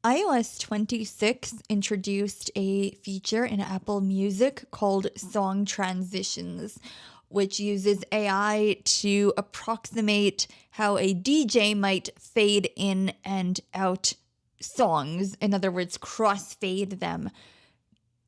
iOS 26 introduced a feature in Apple Music called Song Transitions, which uses AI to approximate how a DJ might fade in and out songs. In other words, crossfade them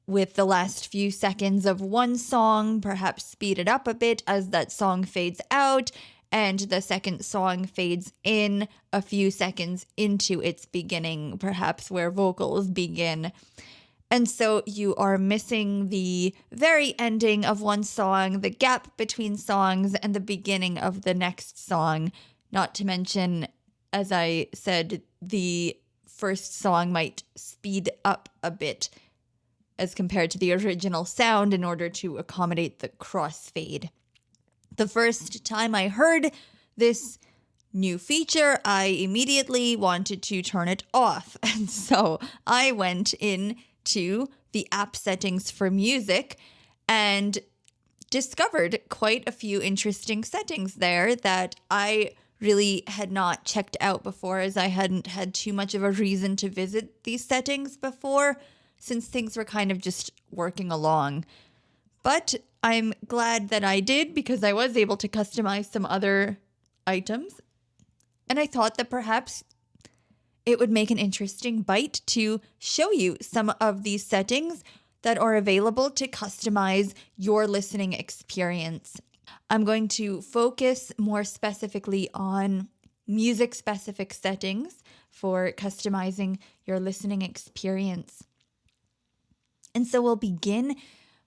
with the last few seconds of one song, perhaps speed it up a bit as that song fades out, and the second song fades in a few seconds into its beginning, perhaps where vocals begin. And so you are missing the very ending of one song, the gap between songs, and the beginning of the next song. Not to mention, as I said, the first song might speed up a bit as compared to the original sound in order to accommodate the crossfade. The first time I heard this new feature, I immediately wanted to turn it off. And so I went into the app settings for music and discovered quite a few interesting settings there that I really had not checked out before, as I hadn't had too much of a reason to visit these settings before, since things were kind of just working along. But I'm glad that I did, because I was able to customize some other items. And I thought that perhaps it would make an interesting Byte to show you some of these settings that are available to customize your listening experience. I'm going to focus more specifically on music-specific settings for customizing your listening experience. And so we'll begin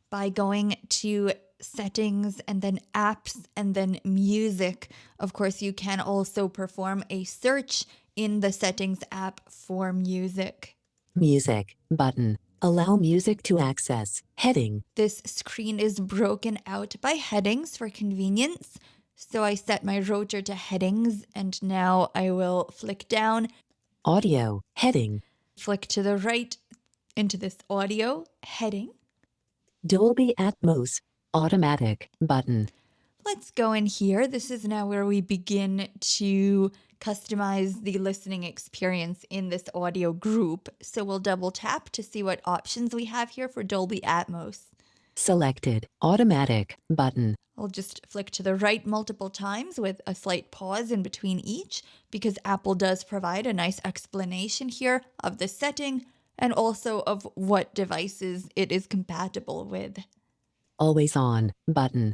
by going to settings and then apps and then music. Of course, you can also perform a search in the settings app for music. Music button. Allow music to access. Heading. This screen is broken out by headings for convenience. So I set my rotor to headings, and now I will flick down. Audio. Heading. Flick to the right into this audio heading. Dolby Atmos. Automatic button. Let's go in here. This is now where we begin to customize the listening experience in this audio group. So we'll double tap to see what options we have here for Dolby Atmos. Selected. Automatic button. I'll just flick to the right multiple times with a slight pause in between each, because Apple does provide a nice explanation here of the setting and also of what devices it is compatible with. Always on button.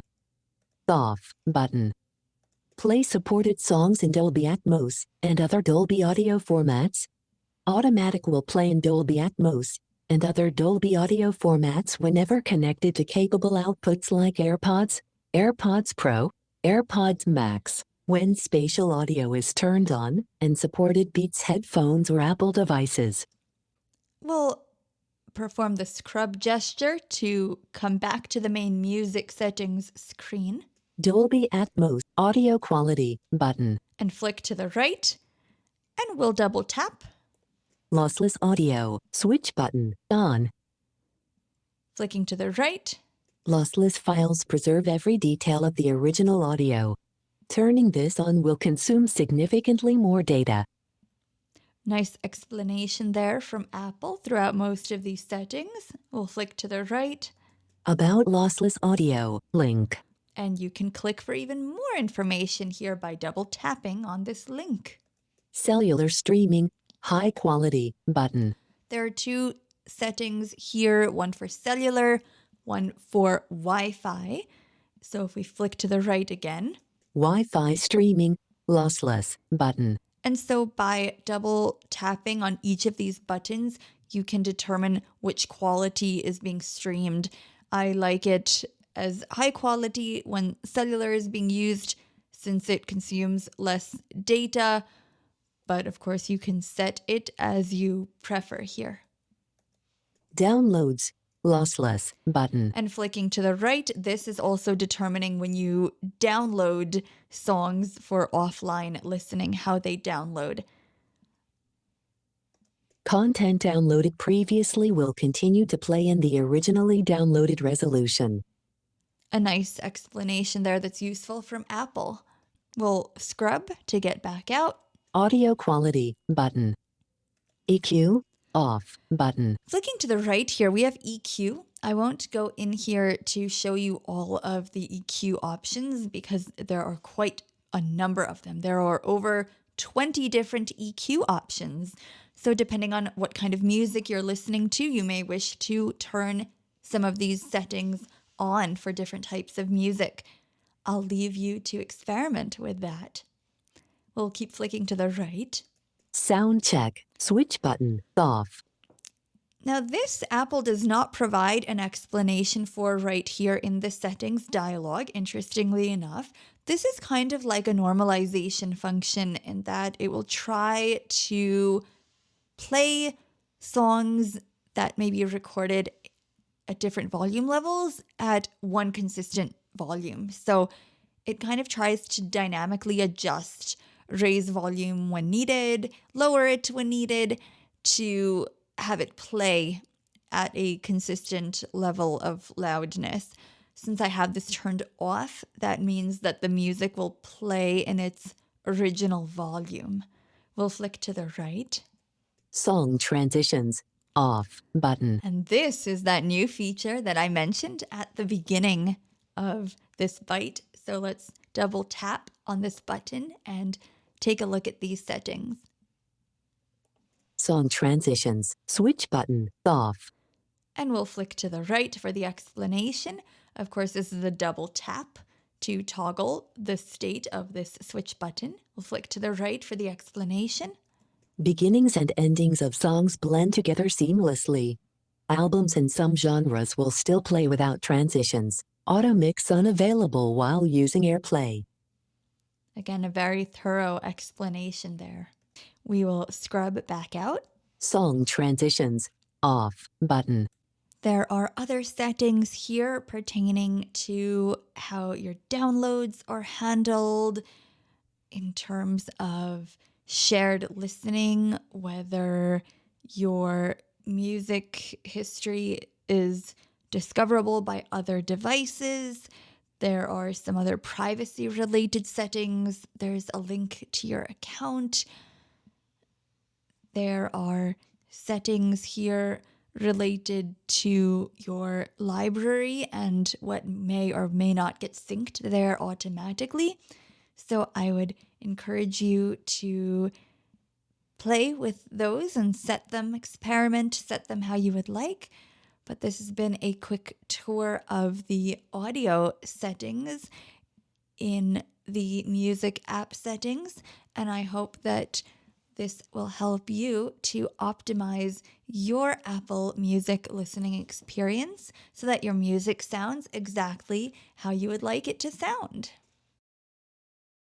Off button. Play supported songs in Dolby Atmos and other Dolby audio formats. Automatic will play in Dolby Atmos and other Dolby audio formats whenever connected to capable outputs like AirPods, AirPods Pro, AirPods Max, when spatial audio is turned on, and supported Beats headphones or Apple devices. We'll perform the scrub gesture to come back to the main music settings screen. Dolby Atmos audio quality button. And flick to the right, and we'll double tap. Lossless audio switch button on. Flicking to the right. Lossless files preserve every detail of the original audio. Turning this on will consume significantly more data. Nice explanation there from Apple throughout most of these settings. We'll flick to the right. About lossless audio link. And you can click for even more information here by double tapping on this link. Cellular streaming high quality button. There are two settings here, one for cellular, one for Wi-Fi. So if we flick to the right again. Wi-Fi streaming lossless button. And so by double tapping on each of these buttons, you can determine which quality is being streamed. I like it as high quality when cellular is being used, since it consumes less data. But of course, you can set it as you prefer here. Downloads lossless button. And flicking to the right, this is also determining when you download songs for offline listening, how they download. Content downloaded previously will continue to play in the originally downloaded resolution. A nice explanation there that's useful from Apple. We'll scrub to get back out. Audio quality button. EQ, off, button. Flicking to the right here, we have EQ. I won't go in here to show you all of the EQ options because there are quite a number of them. There are over 20 different EQ options. So depending on what kind of music you're listening to, you may wish to turn some of these settings on for different types of music. I'll leave you to experiment with that. We'll keep flicking to the right. Sound check, switch button, off. Now this Apple does not provide an explanation for right here in the settings dialog, interestingly enough. This is kind of like a normalization function in that it will try to play songs that may be recorded at different volume levels at one consistent volume. So it kind of tries to dynamically adjust, raise volume when needed, lower it when needed, to have it play at a consistent level of loudness. Since I have this turned off, that means that the music will play in its original volume. We'll flick to the right. Song transitions, off, button. And this is that new feature that I mentioned at the beginning of this Byte. So let's double tap on this button and take a look at these settings. Song transitions, switch button, off. And we'll flick to the right for the explanation. Of course, this is a double tap to toggle the state of this switch button. We'll flick to the right for the explanation. Beginnings and endings of songs blend together seamlessly. Albums in some genres will still play without transitions. Auto mix unavailable while using AirPlay. Again, a very thorough explanation there. We will scrub back out. Song transitions, off, button. There are other settings here pertaining to how your downloads are handled in terms of shared listening, whether your music history is discoverable by other devices. There are some other privacy related settings. There's a link to your account. There are settings here related to your library and what may or may not get synced there automatically. So I would encourage you to play with those and set them, experiment, set them how you would like. But this has been a quick tour of the audio settings in the music app settings, and I hope that this will help you to optimize your Apple Music listening experience so that your music sounds exactly how you would like it to sound.